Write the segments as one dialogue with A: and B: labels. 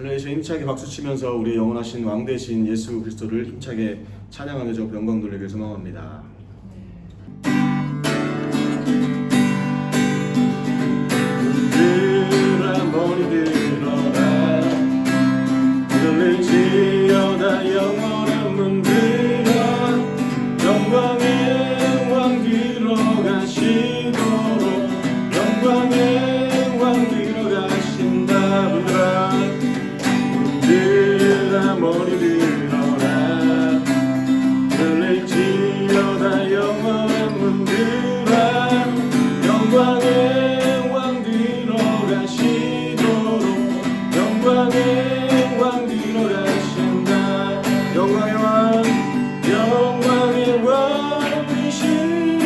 A: 할렐루야. 힘차게 박수치면서 우리의 영원하신 왕 되신 예수 그리스도를 힘차게 찬양하며 저 영광 돌리길 소망합니다. 들아 머리 들어라 들릴지어다 영원한 문들아 영광의 왕 들어가시도록 영광의 왕 들어가신다. 부드라 들아 머리 들어라 들릴지어다 영원한 문들아 영광의 왕 들어가시도록 영광의 왕 들어가신다. 영광의 왕 영광의 왕이시여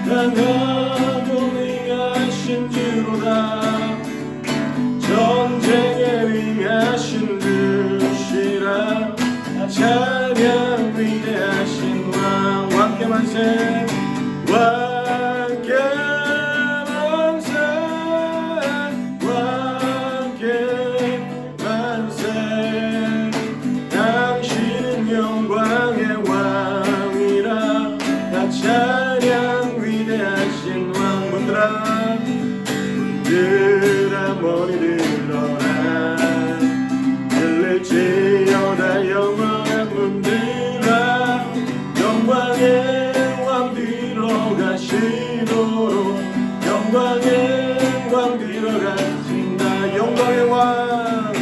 A: 강하고 능하신 주로다 전쟁에 위하신 주시라 찬양 위대하신 왕 왕께 만세 왕께 만세 왕께 만세 당신은 영광의 왕이라 나 찬양 위대하신 왕 문들아 문들아 머리 들어라 들릴지어다 영원한 문들아 영광의 왕 들어가시도록 영광의 왕 들어가신다. 영광의 왕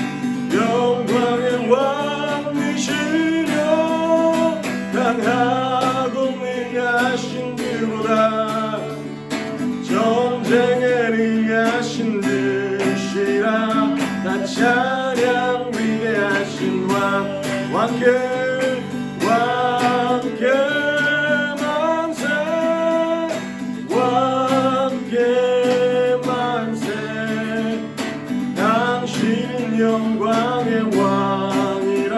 A: 영광의 왕이시려 강하고 능하신 주로다 전쟁에 능하신 주시라 나 찬양 위대하신 왕 왕께 왕께 만세 왕께 만세 당신은 영광의 왕이라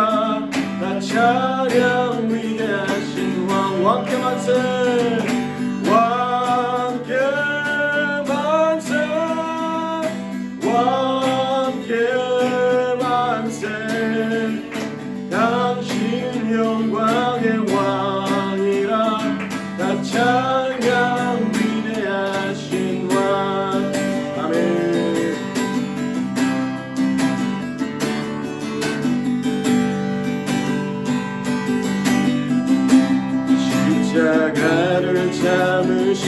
A: 나 찬양 위대하신 왕 왕께 만세 왕께 만세 왕께 만세 당신 영광의 왕이라 나 찬양 위대하신 왕. 아멘. 십자가를 참으신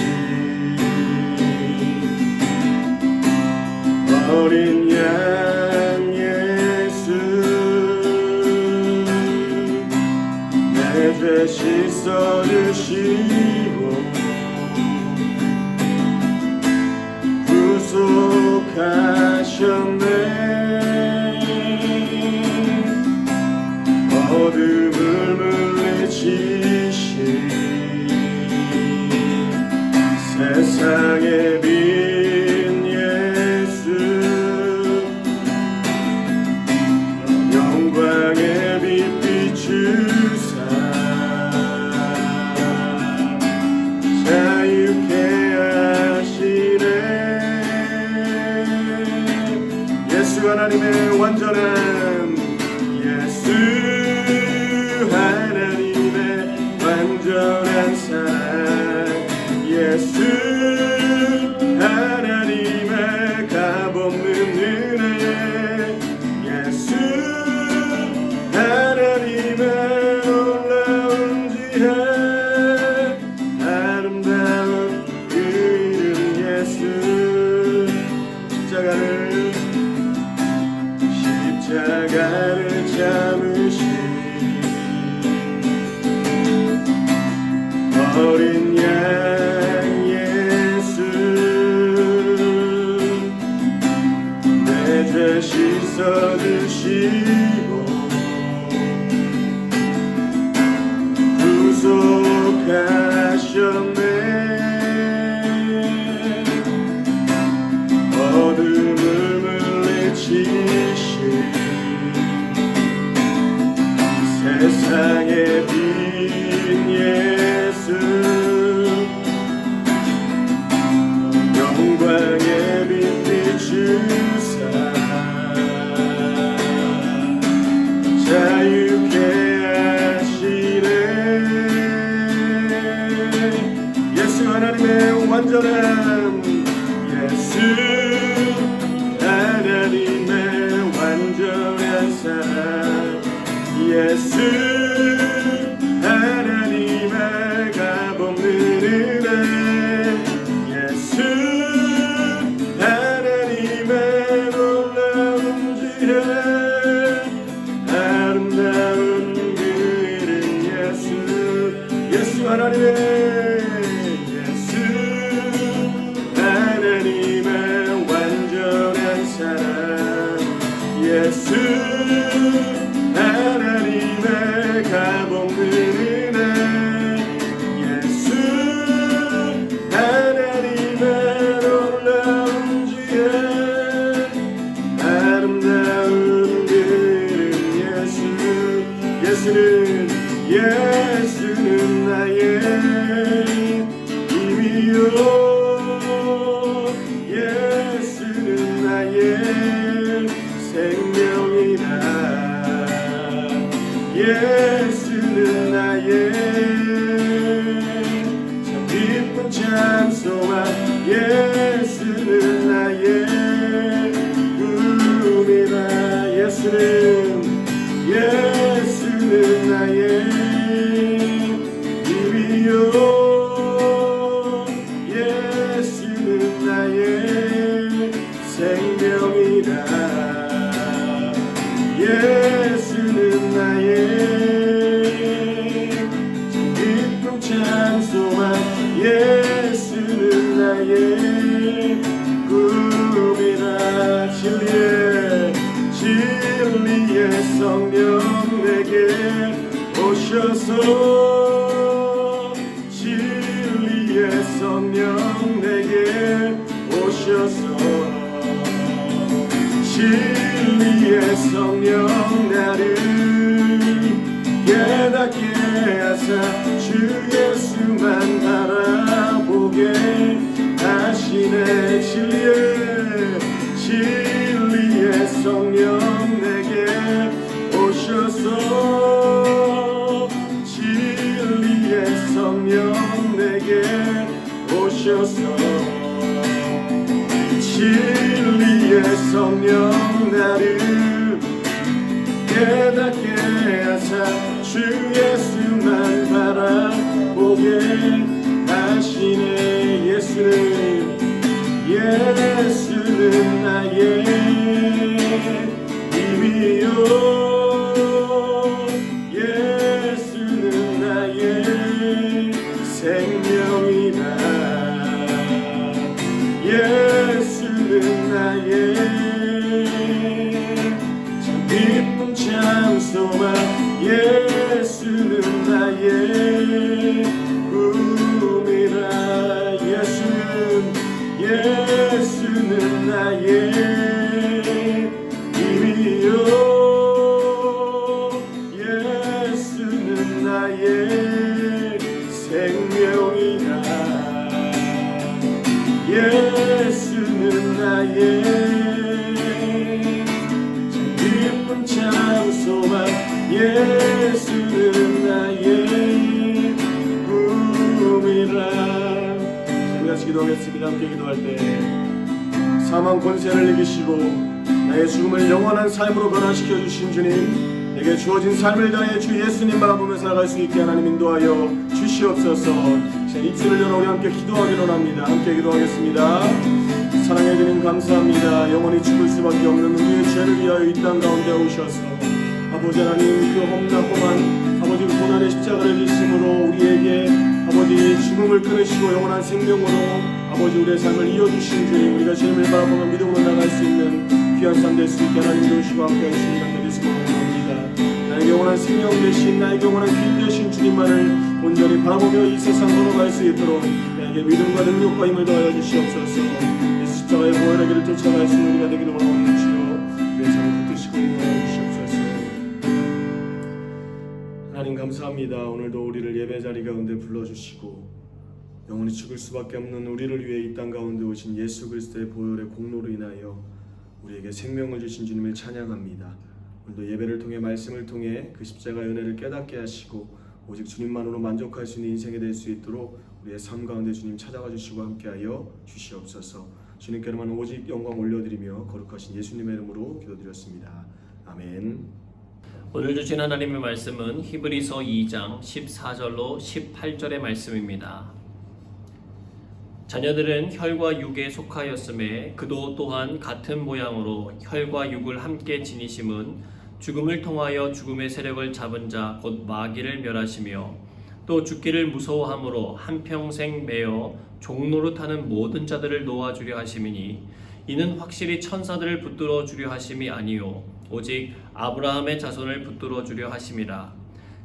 A: 어린 양 예수 내 죄 씻어주시고 구속하셨네 어둠을 물리치신 세상의 빛 예수 영광의 빛 비추사 자유케 하시네 예수 하나님의 완전한 예수 하나님의 완전한 사랑 예수 하나님의 값없는 은혜 예수 하나님의 놀라운 지혜 아름다운 그 이름 예수 십자가를 참으신 어린 양 예수 내 죄 씻어주시고 구속하셨네 어둠을 물리치신 세상의 빛 예수 영광의 빛 비추사 완전한 예수, 하나님의 완전한 사랑. 예수, 하나님의 값없는 은혜. 예수, 하나님의 놀라운 지혜. 아름다운 그 이름 예수. 예수 하나님의 예수, 하나님의 값없는 은혜. 예수, 하나님의 놀라운 지혜. 아름다운 그 이름 예수. 예수는 나의 힘이요, 예수는 나의 생명이다. 예수는 나의 참 기쁜 찬송아. 예수는 나의 꿈이다. 예수는 나의 힘이요, 예수는 나의 생명이다. 예수는 나의 기쁨 찬송아. 예수는 나의 꿈이라. 진리의 성령 내게 오셔서, 진리의 성령 내게 오셔서, 진리의 성령 나를 깨닫게 하사 주 예수만 바라보게 하시네. 진리의 성령 내게 오셔서, 진리의 성령 내게 오셔서, 진리의 성령 나를 깨닫게 하사 주 예수만 바라보게 하시네. 예수는 나의 힘이요, 예수는 나의 생명이다. 예수는 나의 참 기쁜 찬송아. 예수는 나의 꿈이라. 예수는 나의 힘이요, 예수는 나의 생명이다. 예수는 나의 참 기쁜 찬송아. 예수는 나의 꿈이라. 같이 기도하겠습니다. 함께 기도할 때 사망 권세를 이기시고 나의 죽음을 영원한 삶으로 변화시켜 주신 주님, 내게 주어진 삶을 다해 주 예수님 바라보며 살아갈 수 있게 하나님 인도하여 주시옵소서. 입술을 열어 우리 함께 기도하기로 합니다. 함께 기도하겠습니다. 사랑해 주님 감사합니다. 영원히 죽을 수밖에 없는 우리의 죄를 위하여 이 땅 가운데 오셔서 아버지 하나님 그 험난고만 아버지 그 고난의 십자가를 지심으로 우리에게 아버지 죽음을 끊으시고 영원한 생명으로 아버지 우리의 삶을 이어주신 주님, 우리가 주님을 바라보며 믿음으로 나갈 수 있는 귀한 삶 될 수 있게 하나님 도우시고 함께 하시는 날 예수로 원합니다. 나의 영원한 생명 되신, 나의 영원한 길 되신 주님만을 온전히 바라보며 이 세상 걸어갈 수 있도록 나에게 믿음과 능력과 힘을 더하여 주시옵소서. 예수 십자가의 보혈의 길을 쫓아갈 수 있는 우리가 되기를 원하옵는 주여, 우리의 삶을 붙드시고 인도하여 주시옵소서. 하나님 감사합니다. 오늘도 우리를 예배 자리 가운데 불러주시고 영원히 죽을 수밖에 없는 우리를 위해 이 땅 가운데 오신 예수 그리스도의 보혈의 공로로 인하여 우리에게 생명을 주신 주님을 찬양합니다. 오늘도 예배를 통해 말씀을 통해 그 십자가의 은혜를 깨닫게 하시고 오직 주님만으로 만족할 수 있는 인생이 될 수 있도록 우리의 삶 가운데 주님 찾아와 주시고 함께하여 주시옵소서. 주님께로만 오직 영광 올려드리며 거룩하신 예수님의 이름으로 기도드렸습니다. 아멘.
B: 오늘 주신 하나님의 말씀은 히브리서 2장 14절로 18절의 말씀입니다. 자녀들은 혈과 육에 속하였음에 그도 또한 같은 모양으로 혈과 육을 함께 지니심은 죽음을 통하여 죽음의 세력을 잡은 자 곧 마귀를 멸하시며 또 죽기를 무서워함으로 한평생 매어 종노릇하는 모든 자들을 놓아주려 하심이니 이는 확실히 천사들을 붙들어 주려 하심이 아니요 오직 아브라함의 자손을 붙들어 주려 하심이라.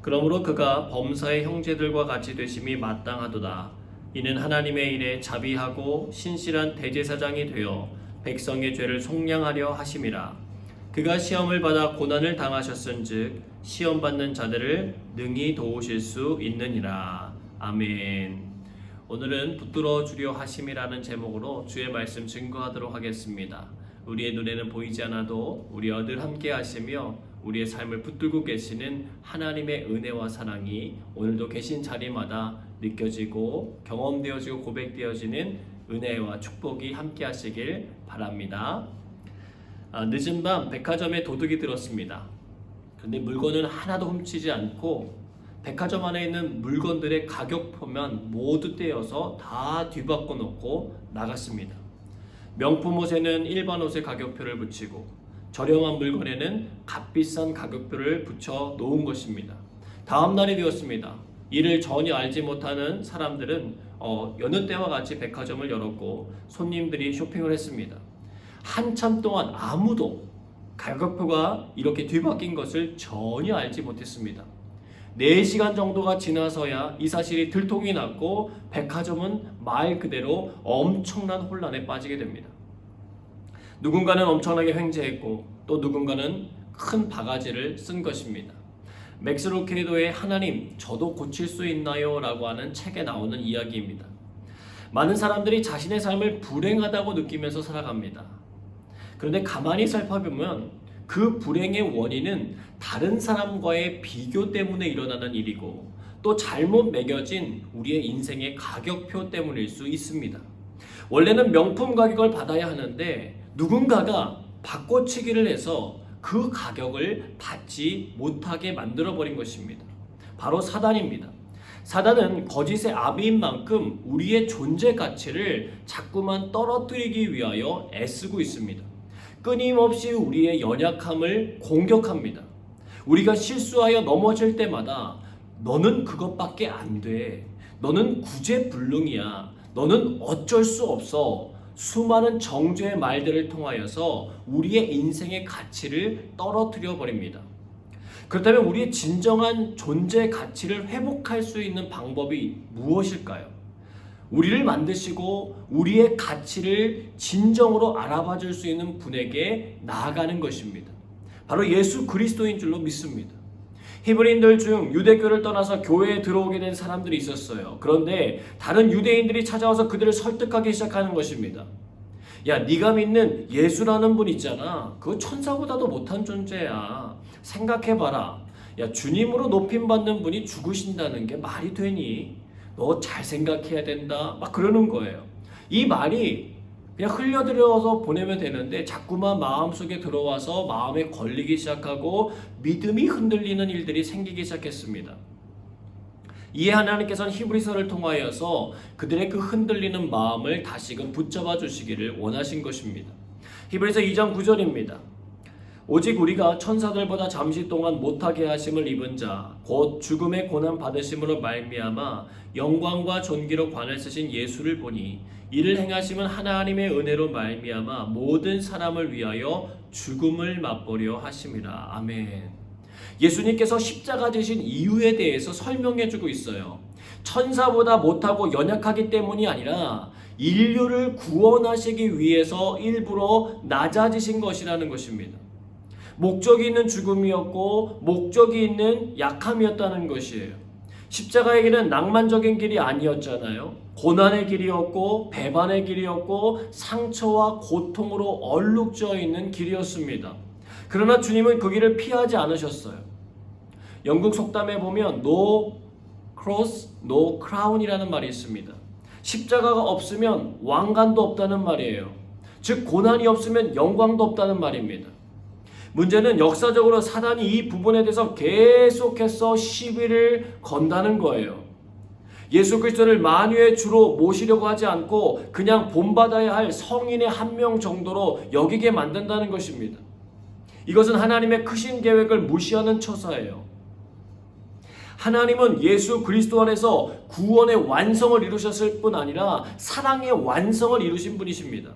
B: 그러므로 그가 범사의 형제들과 같이 되심이 마땅하도다. 이는 하나님의 일에 자비하고 신실한 대제사장이 되어 백성의 죄를 속량하려 하심이라. 그가 시험을 받아 고난을 당하셨은즉 시험 받는 자들을 능히 도우실 수 있느니라. 아멘. 오늘은 붙들어 주려 하심이라는 제목으로 주의 말씀 증거하도록 하겠습니다. 우리의 눈에는 보이지 않아도 우리와 늘 함께 하시며 우리의 삶을 붙들고 계시는 하나님의 은혜와 사랑이 오늘도 계신 자리마다 느껴지고 경험되어지고 고백되어지는 은혜와 축복이 함께 하시길 바랍니다. 늦은 밤 백화점에 도둑이 들었습니다. 그런데 물건은 하나도 훔치지 않고 백화점 안에 있는 물건들의 가격표만 모두 떼어서 다 뒤바꿔 놓고 나갔습니다. 명품 옷에는 일반 옷의 가격표를 붙이고 저렴한 물건에는 값비싼 가격표를 붙여 놓은 것입니다. 다음 날이 되었습니다. 이를 전혀 알지 못하는 사람들은 여느 때와 같이 백화점을 열었고 손님들이 쇼핑을 했습니다. 한참 동안 아무도 가격표가 이렇게 뒤바뀐 것을 전혀 알지 못했습니다. 4시간 정도가 지나서야 이 사실이 들통이 났고 백화점은 말 그대로 엄청난 혼란에 빠지게 됩니다. 누군가는 엄청나게 횡재했고 또 누군가는 큰 바가지를 쓴 것입니다. 맥스 루케이도의 하나님 저도 고칠 수 있나요? 라고 하는 책에 나오는 이야기입니다. 많은 사람들이 자신의 삶을 불행하다고 느끼면서 살아갑니다. 그런데 가만히 살펴보면 그 불행의 원인은 다른 사람과의 비교 때문에 일어나는 일이고 또 잘못 매겨진 우리의 인생의 가격표 때문일 수 있습니다. 원래는 명품 가격을 받아야 하는데 누군가가 바꿔치기를 해서 그 가격을 받지 못하게 만들어버린 것입니다. 바로 사단입니다. 사단은 거짓의 아비인 만큼 우리의 존재 가치를 자꾸만 떨어뜨리기 위하여 애쓰고 있습니다. 끊임없이 우리의 연약함을 공격합니다. 우리가 실수하여 넘어질 때마다 너는 그것밖에 안 돼. 너는 구제불능이야. 너는 어쩔 수 없어. 수많은 정죄의 말들을 통하여서 우리의 인생의 가치를 떨어뜨려 버립니다. 그렇다면 우리의 진정한 존재 가치를 회복할 수 있는 방법이 무엇일까요? 우리를 만드시고 우리의 가치를 진정으로 알아봐 줄 수 있는 분에게 나아가는 것입니다. 바로 예수 그리스도인 줄로 믿습니다. 히브리인들 중 유대교를 떠나서 교회에 들어오게 된 사람들이 있었어요. 그런데 다른 유대인들이 찾아와서 그들을 설득하기 시작하는 것입니다. 야, 네가 믿는 예수라는 분 있잖아. 그거 천사보다도 못한 존재야. 생각해봐라. 야, 주님으로 높임받는 분이 죽으신다는 게 말이 되니? 너 잘 생각해야 된다. 막 그러는 거예요. 이 말이 그냥 흘려들어서 보내면 되는데 자꾸만 마음속에 들어와서 마음에 걸리기 시작하고 믿음이 흔들리는 일들이 생기기 시작했습니다. 이에 하나님께서는 히브리서를 통하여서 그들의 그 흔들리는 마음을 다시금 붙잡아 주시기를 원하신 것입니다. 히브리서 2장 9절입니다. 오직 우리가 천사들보다 잠시 동안 못하게 하심을 입은 자 곧 죽음의 고난 받으심으로 말미암아 영광과 존귀로 관을 쓰신 예수를 보니 이를 행하심은 하나님의 은혜로 말미암아 모든 사람을 위하여 죽음을 맛보려 하심이라. 아멘. 예수님께서 십자가 지신 이유에 대해서 설명해 주고 있어요. 천사보다 못하고 연약하기 때문이 아니라 인류를 구원하시기 위해서 일부러 낮아지신 것이라는 것입니다. 목적이 있는 죽음이었고 목적이 있는 약함이었다는 것이에요. 십자가의 길은 낭만적인 길이 아니었잖아요. 고난의 길이었고 배반의 길이었고 상처와 고통으로 얼룩져 있는 길이었습니다. 그러나 주님은 그 길을 피하지 않으셨어요. 영국 속담에 보면 No cross, no crown이라는 말이 있습니다. 십자가가 없으면 왕관도 없다는 말이에요. 즉 고난이 없으면 영광도 없다는 말입니다. 문제는 역사적으로 사단이 이 부분에 대해서 계속해서 시비를 건다는 거예요. 예수 그리스도를 만유의 주로 모시려고 하지 않고 그냥 본받아야 할 성인의 한 명 정도로 여기게 만든다는 것입니다. 이것은 하나님의 크신 계획을 무시하는 처사예요. 하나님은 예수 그리스도 안에서 구원의 완성을 이루셨을 뿐 아니라 사랑의 완성을 이루신 분이십니다.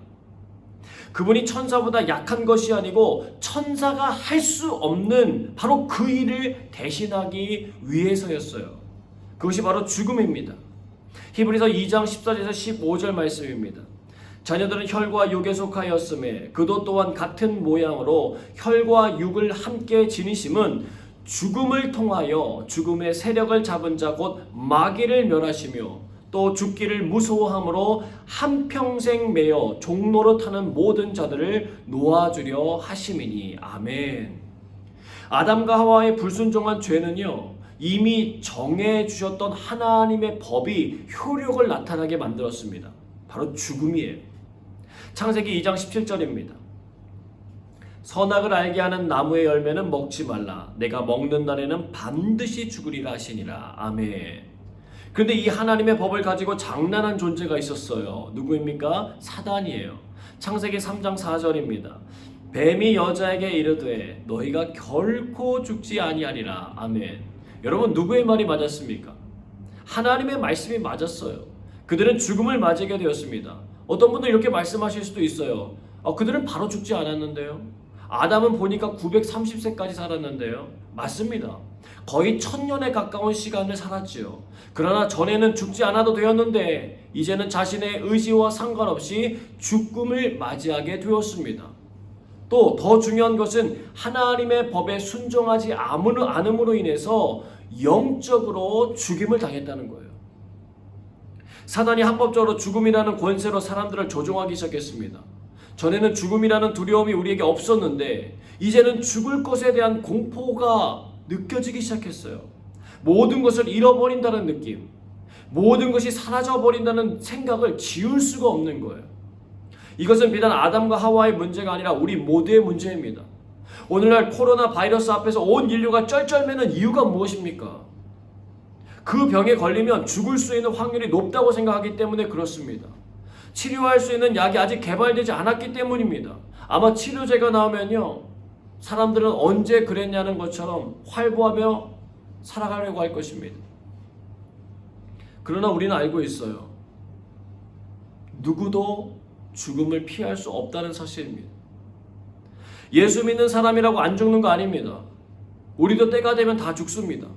B: 그분이 천사보다 약한 것이 아니고 천사가 할 수 없는 바로 그 일을 대신하기 위해서였어요. 그것이 바로 죽음입니다. 히브리서 2장 14절에서 15절 말씀입니다. 자녀들은 혈과 육에 속하였음에 그도 또한 같은 모양으로 혈과 육을 함께 지니심은 죽음을 통하여 죽음의 세력을 잡은 자 곧 마귀를 멸하시며 또 죽기를 무서워함으로 한평생 매여 종노릇하는 모든 자들을 놓아주려 하심이니. 아멘. 아담과 하와의 불순종한 죄는요, 이미 정해주셨던 하나님의 법이 효력을 나타나게 만들었습니다. 바로 죽음이에요. 창세기 2장 17절입니다. 선악을 알게 하는 나무의 열매는 먹지 말라. 내가 먹는 날에는 반드시 죽으리라 하시니라. 아멘. 그런데 이 하나님의 법을 가지고 장난한 존재가 있었어요. 누구입니까? 사단이에요. 창세기 3장 4절입니다. 뱀이 여자에게 이르되 너희가 결코 죽지 아니하리라. 아멘. 여러분, 누구의 말이 맞았습니까? 하나님의 말씀이 맞았어요. 그들은 죽음을 맞이하게 되었습니다. 어떤 분들 이렇게 말씀하실 수도 있어요. 그들은 바로 죽지 않았는데요. 아담은 보니까 930세까지 살았는데요. 맞습니다. 거의 1000년에 가까운 시간을 살았지요. 그러나 전에는 죽지 않아도 되었는데 이제는 자신의 의지와 상관없이 죽음을 맞이하게 되었습니다. 또 더 중요한 것은 하나님의 법에 순종하지 않음으로 인해서 영적으로 죽임을 당했다는 거예요. 사단이 합법적으로 죽음이라는 권세로 사람들을 조종하기 시작했습니다. 전에는 죽음이라는 두려움이 우리에게 없었는데 이제는 죽을 것에 대한 공포가 느껴지기 시작했어요. 모든 것을 잃어버린다는 느낌, 모든 것이 사라져버린다는 생각을 지울 수가 없는 거예요. 이것은 비단 아담과 하와의 문제가 아니라 우리 모두의 문제입니다. 오늘날 코로나 바이러스 앞에서 온 인류가 쩔쩔매는 이유가 무엇입니까? 그 병에 걸리면 죽을 수 있는 확률이 높다고 생각하기 때문에 그렇습니다. 치료할 수 있는 약이 아직 개발되지 않았기 때문입니다. 아마 치료제가 나오면요, 사람들은 언제 그랬냐는 것처럼 활보하며 살아가려고 할 것입니다. 그러나 우리는 알고 있어요. 누구도 죽음을 피할 수 없다는 사실입니다. 예수 믿는 사람이라고 안 죽는 거 아닙니다. 우리도 때가 되면 다 죽습니다.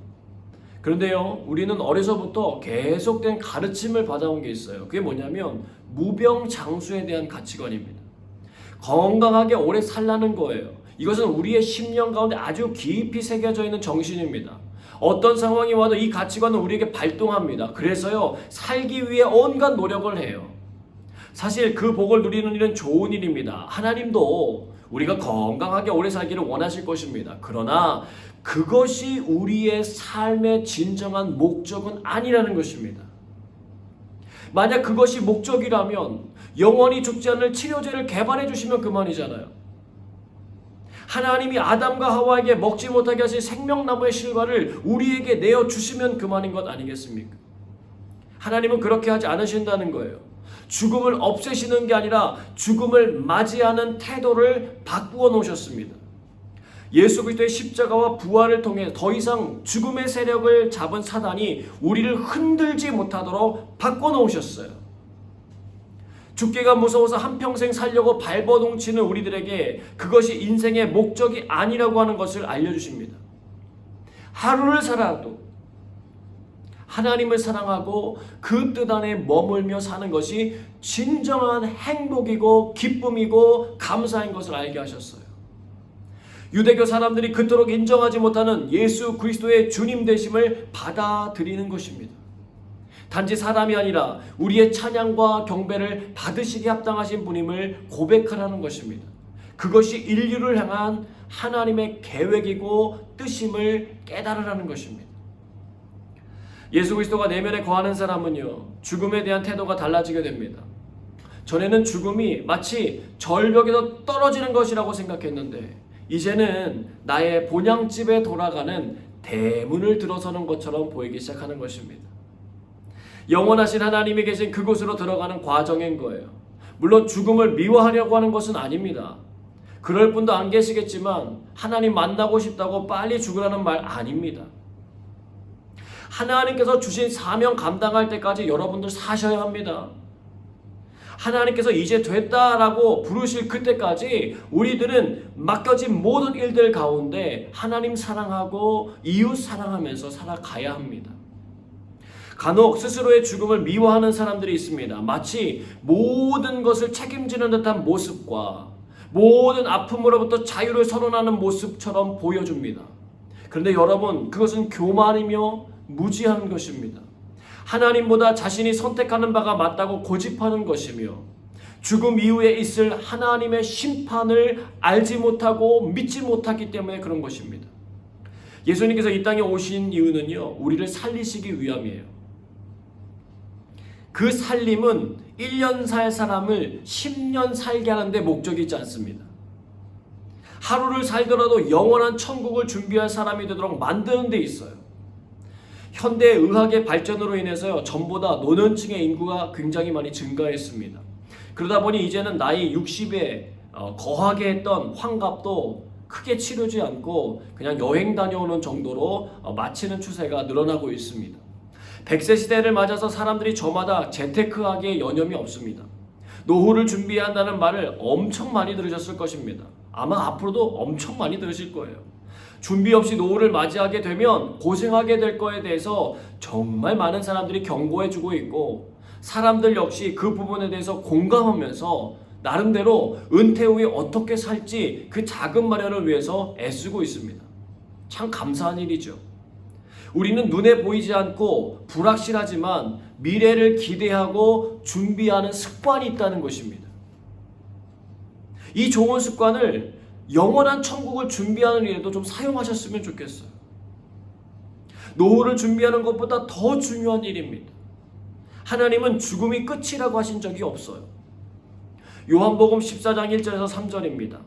B: 그런데요, 우리는 어려서부터 계속된 가르침을 받아온 게 있어요. 그게 뭐냐면 무병장수에 대한 가치관입니다. 건강하게 오래 살라는 거예요. 이것은 우리의 심령 가운데 아주 깊이 새겨져 있는 정신입니다. 어떤 상황이 와도 이 가치관은 우리에게 발동합니다. 그래서요, 살기 위해 온갖 노력을 해요. 사실 그 복을 누리는 일은 좋은 일입니다. 하나님도 우리가 건강하게 오래 살기를 원하실 것입니다. 그러나 그것이 우리의 삶의 진정한 목적은 아니라는 것입니다. 만약 그것이 목적이라면 영원히 죽지 않을 치료제를 개발해 주시면 그만이잖아요. 하나님이 아담과 하와에게 먹지 못하게 하신 생명나무의 실과를 우리에게 내어주시면 그만인 것 아니겠습니까? 하나님은 그렇게 하지 않으신다는 거예요. 죽음을 없애시는 게 아니라 죽음을 맞이하는 태도를 바꾸어 놓으셨습니다. 예수 그리스도의 십자가와 부활을 통해 더 이상 죽음의 세력을 잡은 사단이 우리를 흔들지 못하도록 바꿔 놓으셨어요. 죽기가 무서워서 한평생 살려고 발버둥치는 우리들에게 그것이 인생의 목적이 아니라고 하는 것을 알려주십니다. 하루를 살아도 하나님을 사랑하고 그 뜻 안에 머물며 사는 것이 진정한 행복이고 기쁨이고 감사인 것을 알게 하셨어요. 유대교 사람들이 그토록 인정하지 못하는 예수 그리스도의 주님 되심을 받아들이는 것입니다. 단지 사람이 아니라 우리의 찬양과 경배를 받으시기에 합당하신 분임을 고백하라는 것입니다. 그것이 인류를 향한 하나님의 계획이고 뜻임을 깨달으라는 것입니다. 예수 그리스도가 내면에 거하는 사람은요, 죽음에 대한 태도가 달라지게 됩니다. 전에는 죽음이 마치 절벽에서 떨어지는 것이라고 생각했는데 이제는 나의 본향집에 돌아가는 대문을 들어서는 것처럼 보이기 시작하는 것입니다. 영원하신 하나님이 계신 그곳으로 들어가는 과정인 거예요. 물론 죽음을 미워하려고 하는 것은 아닙니다. 그럴 분도 안 계시겠지만 하나님 만나고 싶다고 빨리 죽으라는 말 아닙니다. 하나님께서 주신 사명 감당할 때까지 여러분들 사셔야 합니다. 하나님께서 이제 됐다라고 부르실 그때까지 우리들은 맡겨진 모든 일들 가운데 하나님 사랑하고 이웃 사랑하면서 살아가야 합니다. 간혹 스스로의 죽음을 미워하는 사람들이 있습니다. 마치 모든 것을 책임지는 듯한 모습과 모든 아픔으로부터 자유를 선언하는 모습처럼 보여줍니다. 그런데 여러분, 그것은 교만이며 무지한 것입니다. 하나님보다 자신이 선택하는 바가 맞다고 고집하는 것이며 죽음 이후에 있을 하나님의 심판을 알지 못하고 믿지 못하기 때문에 그런 것입니다. 예수님께서 이 땅에 오신 이유는요, 우리를 살리시기 위함이에요. 그 살림은 1년 살 사람을 10년 살게 하는 데 목적이 있지 않습니다. 하루를 살더라도 영원한 천국을 준비할 사람이 되도록 만드는 데 있어요. 현대 의학의 발전으로 인해서요, 전보다 노년층의 인구가 굉장히 많이 증가했습니다. 그러다 보니 이제는 나이 60에 거하게 했던 환갑도 크게 치르지 않고 그냥 여행 다녀오는 정도로 마치는 추세가 늘어나고 있습니다. 100세 시대를 맞아서 사람들이 저마다 재테크하기에 여념이 없습니다. 노후를 준비해야 한다는 말을 엄청 많이 들으셨을 것입니다. 아마 앞으로도 엄청 많이 들으실 거예요. 준비 없이 노후를 맞이하게 되면 고생하게 될 거에 대해서 정말 많은 사람들이 경고해주고 있고 사람들 역시 그 부분에 대해서 공감하면서 나름대로 은퇴 후에 어떻게 살지 그 자금 마련을 위해서 애쓰고 있습니다. 참 감사한 일이죠. 우리는 눈에 보이지 않고 불확실하지만 미래를 기대하고 준비하는 습관이 있다는 것입니다. 이 좋은 습관을 영원한 천국을 준비하는 일에도 좀 사용하셨으면 좋겠어요. 노후를 준비하는 것보다 더 중요한 일입니다. 하나님은 죽음이 끝이라고 하신 적이 없어요. 요한복음 14장 1절에서 3절입니다.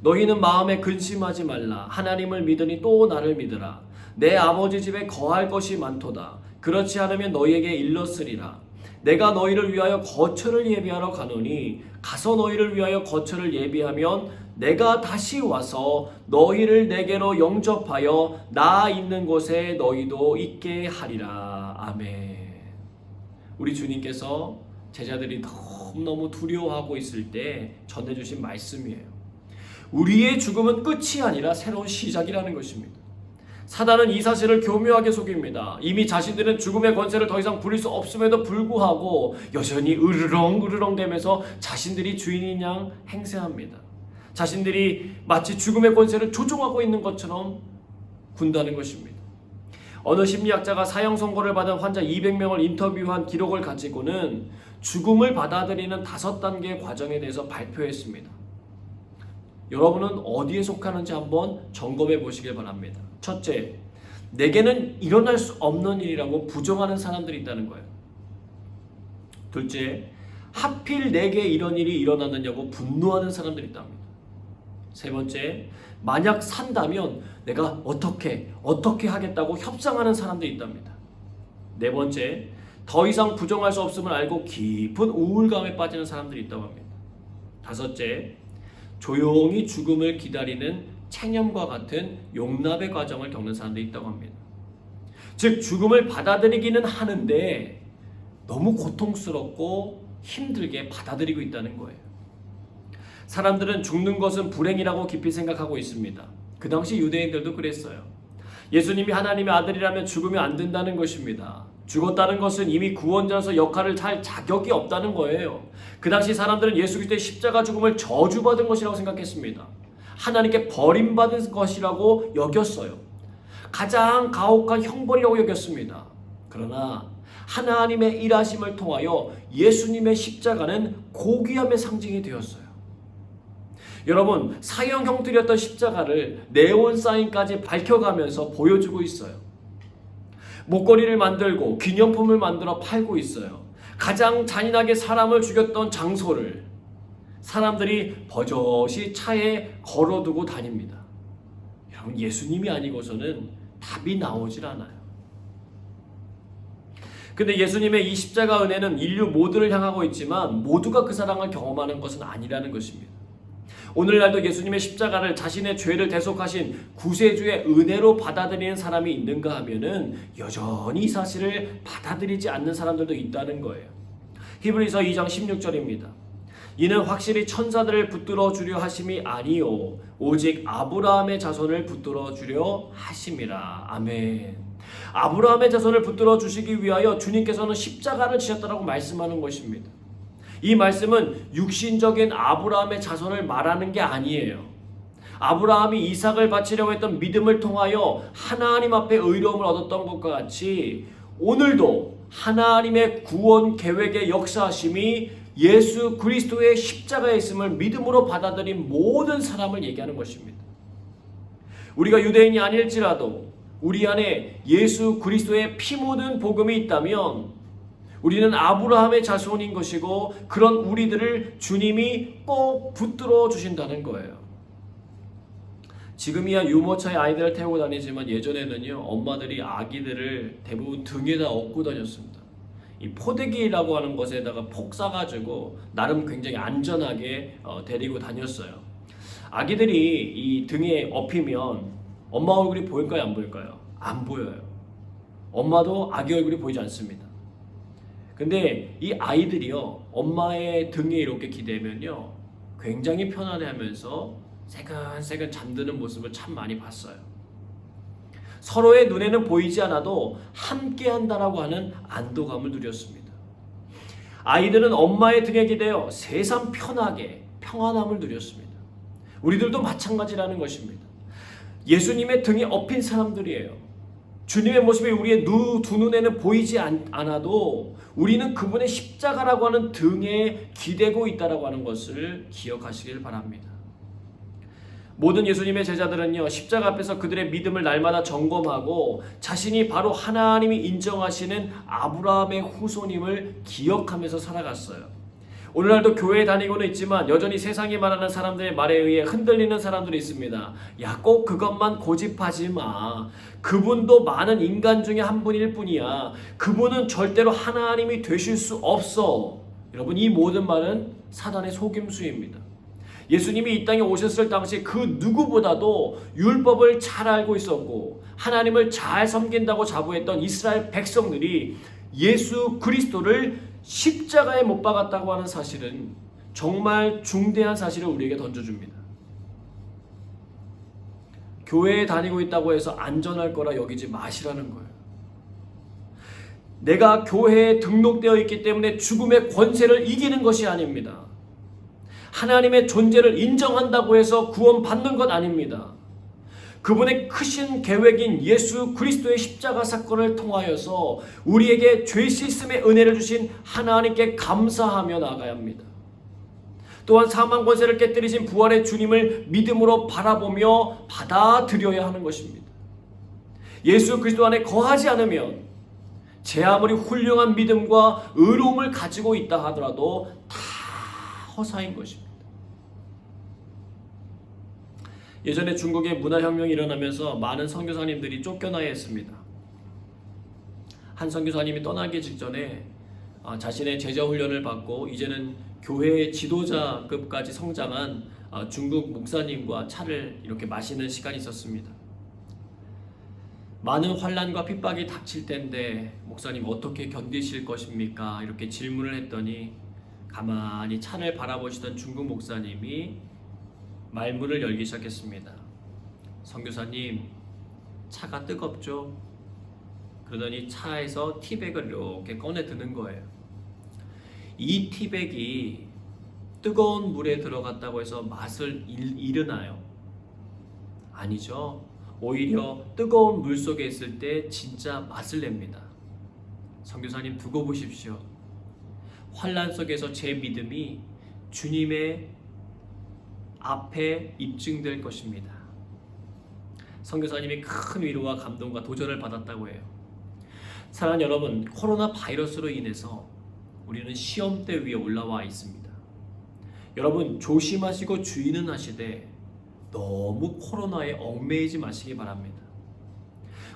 B: 너희는 마음에 근심하지 말라. 하나님을 믿으니 또 나를 믿으라. 내 아버지 집에 거할 것이 많도다. 그렇지 않으면 너희에게 일렀으리라. 내가 너희를 위하여 거처를 예비하러 가노니 가서 너희를 위하여 거처를 예비하면 내가 다시 와서 너희를 내게로 영접하여 나 있는 곳에 너희도 있게 하리라. 아멘. 우리 주님께서 제자들이 너무너무 두려워하고 있을 때 전해주신 말씀이에요. 우리의 죽음은 끝이 아니라 새로운 시작이라는 것입니다. 사단은 이 사실을 교묘하게 속입니다. 이미 자신들은 죽음의 권세를 더 이상 부릴 수 없음에도 불구하고 여전히 으르렁 대면서 자신들이 주인인 양 행세합니다. 자신들이 마치 죽음의 권세를 조종하고 있는 것처럼 군다는 것입니다. 어느 심리학자가 사형 선고를 받은 환자 200명을 인터뷰한 기록을 가지고는 죽음을 받아들이는 5단계의 과정에 대해서 발표했습니다. 여러분은 어디에 속하는지 한번 점검해 보시길 바랍니다. 첫째, 내게는 일어날 수 없는 일이라고 부정하는 사람들이 있다는 거예요. 둘째, 하필 내게 이런 일이 일어났느냐고 분노하는 사람들이 있답니다. 세 번째, 만약 산다면 내가 어떻게 하겠다고 협상하는 사람들이 있답니다. 네 번째, 더 이상 부정할 수 없음을 알고 깊은 우울감에 빠지는 사람들이 있다고 합니다. 다섯째, 조용히 죽음을 기다리는 체념과 같은 용납의 과정을 겪는 사람들이 있다고 합니다. 즉 죽음을 받아들이기는 하는데 너무 고통스럽고 힘들게 받아들이고 있다는 거예요. 사람들은 죽는 것은 불행이라고 깊이 생각하고 있습니다. 그 당시 유대인들도 그랬어요. 예수님이 하나님의 아들이라면 죽으면 안 된다는 것입니다. 죽었다는 것은 이미 구원자로서 역할을 할 자격이 없다는 거예요. 그 당시 사람들은 예수 그리스도의 십자가 죽음을 저주받은 것이라고 생각했습니다. 하나님께 버림받은 것이라고 여겼어요. 가장 가혹한 형벌이라고 여겼습니다. 그러나 하나님의 일하심을 통하여 예수님의 십자가는 고귀함의 상징이 되었어요. 여러분, 사형 형틀이었던 십자가를 네온 사인까지 밝혀가면서 보여주고 있어요. 목걸이를 만들고 기념품을 만들어 팔고 있어요. 가장 잔인하게 사람을 죽였던 장소를 사람들이 버젓이 차에 걸어두고 다닙니다. 여러분, 예수님이 아니고서는 답이 나오질 않아요. 근데 예수님의 이 십자가 은혜는 인류 모두를 향하고 있지만 모두가 그 사랑을 경험하는 것은 아니라는 것입니다. 오늘날도 예수님의 십자가를 자신의 죄를 대속하신 구세주의 은혜로 받아들이는 사람이 있는가 하면은 여전히 이 사실을 받아들이지 않는 사람들도 있다는 거예요. 히브리서 2장 16절입니다. 이는 확실히 천사들을 붙들어 주려 하심이 아니요 오직 아브라함의 자손을 붙들어 주려 하심이라. 아멘. 아브라함의 자손을 붙들어 주시기 위하여 주님께서는 십자가를 지셨다라고 말씀하는 것입니다. 이 말씀은 육신적인 아브라함의 자손을 말하는 게 아니에요. 아브라함이 이삭을 바치려고 했던 믿음을 통하여 하나님 앞에 의로움을 얻었던 것과 같이 오늘도 하나님의 구원 계획의 역사하심이 예수 그리스도의 십자가에 있음을 믿음으로 받아들인 모든 사람을 얘기하는 것입니다. 우리가 유대인이 아닐지라도 우리 안에 예수 그리스도의 피 묻은 복음이 있다면 우리는 아브라함의 자손인 것이고 그런 우리들을 주님이 꼭 붙들어 주신다는 거예요. 지금이야 유모차에 아이들을 태우고 다니지만 예전에는요, 엄마들이 아기들을 대부분 등에다 업고 다녔습니다. 이 포대기라고 하는 것에다가 폭 싸가지고 나름 굉장히 안전하게 데리고 다녔어요. 아기들이 이 등에 업히면 엄마 얼굴이 보일까요, 안 보일까요? 안 보여요. 엄마도 아기 얼굴이 보이지 않습니다. 근데 이 아이들이요, 엄마의 등에 이렇게 기대면요 굉장히 편안해하면서 새근새근 잠드는 모습을 참 많이 봤어요. 서로의 눈에는 보이지 않아도 함께 한다라고 하는 안도감을 누렸습니다. 아이들은 엄마의 등에 기대어 세상 편하게 평안함을 누렸습니다. 우리들도 마찬가지라는 것입니다. 예수님의 등에 업힌 사람들이에요. 주님의 모습이 우리의 두 눈에는 보이지 않아도 우리는 그분의 십자가라고 하는 등에 기대고 있다라고 하는 것을 기억하시길 바랍니다. 모든 예수님의 제자들은요, 십자가 앞에서 그들의 믿음을 날마다 점검하고 자신이 바로 하나님이 인정하시는 아브라함의 후손임을 기억하면서 살아갔어요. 오늘날도 교회에 다니고는 있지만 여전히 세상이 말하는 사람들의 말에 의해 흔들리는 사람들이 있습니다. 야, 꼭 그것만 고집하지 마. 그분도 많은 인간 중에 한 분일 뿐이야. 그분은 절대로 하나님이 되실 수 없어. 여러분, 이 모든 말은 사단의 속임수입니다. 예수님이 이 땅에 오셨을 당시 그 누구보다도 율법을 잘 알고 있었고 하나님을 잘 섬긴다고 자부했던 이스라엘 백성들이 예수 그리스도를 십자가에 못 박았다고 하는 사실은 정말 중대한 사실을 우리에게 던져줍니다. 교회에 다니고 있다고 해서 안전할 거라 여기지 마시라는 거예요. 내가 교회에 등록되어 있기 때문에 죽음의 권세를 이기는 것이 아닙니다. 하나님의 존재를 인정한다고 해서 구원받는 것 아닙니다. 그분의 크신 계획인 예수 그리스도의 십자가 사건을 통하여서 우리에게 죄 씻음의 은혜를 주신 하나님께 감사하며 나아가야 합니다. 또한 사망 권세를 깨뜨리신 부활의 주님을 믿음으로 바라보며 받아들여야 하는 것입니다. 예수 그리스도 안에 거하지 않으면 제 아무리 훌륭한 믿음과 의로움을 가지고 있다 하더라도 다 허사인 것입니다. 예전에 중국에 문화혁명이 일어나면서 많은 선교사님들이 쫓겨나야 했습니다. 한 선교사님이 떠나기 직전에 자신의 제자 훈련을 받고 이제는 교회의 지도자급까지 성장한 중국 목사님과 차를 이렇게 마시는 시간이 있었습니다. 많은 환난과 핍박이 닥칠 텐데 목사님 어떻게 견디실 것입니까? 이렇게 질문을 했더니 가만히 차를 바라보시던 중국 목사님이 말문을 열기 시작했습니다. 선교사님, 차가 뜨겁죠? 그러더니 차에서 티백을 이렇게 꺼내 드는 거예요. 이 티백이 뜨거운 물에 들어갔다고 해서 맛을 잃으나요? 아니죠. 오히려 뜨거운 물 속에 있을 때 진짜 맛을 냅니다. 선교사님, 두고 보십시오. 환난 속에서 제 믿음이 주님의 앞에 입증될 것입니다. 선교사님이 큰 위로와 감동과 도전을 받았다고 해요. 사랑하는 여러분, 코로나 바이러스로 인해서 우리는 시험대 위에 올라와 있습니다. 여러분, 조심하시고 주의는 하시되 너무 코로나에 얽매이지 마시기 바랍니다.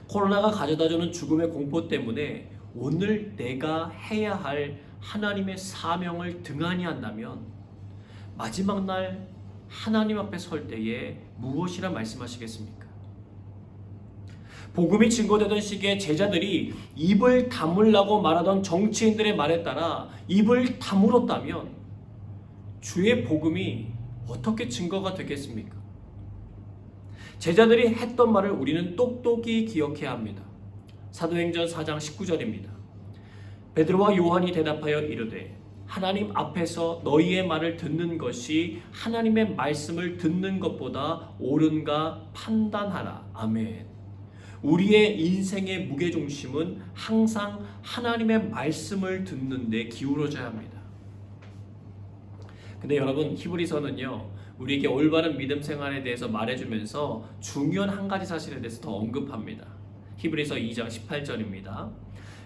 B: 코로나가 가져다주는 죽음의 공포 때문에 오늘 내가 해야 할 하나님의 사명을 등한히 한다면 마지막 날 하나님 앞에 설 때에 무엇이라 말씀하시겠습니까? 복음이 증거되던 시기에 제자들이 입을 다물라고 말하던 정치인들의 말에 따라 입을 다물었다면 주의 복음이 어떻게 증거가 되겠습니까? 제자들이 했던 말을 우리는 똑똑히 기억해야 합니다. 사도행전 4장 19절입니다. 베드로와 요한이 대답하여 이르되 하나님 앞에서 너희의 말을 듣는 것이 하나님의 말씀을 듣는 것보다 옳은가 판단하라. 아멘. 우리의 인생의 무게중심은 항상 하나님의 말씀을 듣는 데 기울어져야 합니다. 근데 여러분, 히브리서는요, 우리에게 올바른 믿음 생활에 대해서 말해주면서 중요한 한 가지 사실에 대해서 더 언급합니다. 히브리서 2장 18절입니다.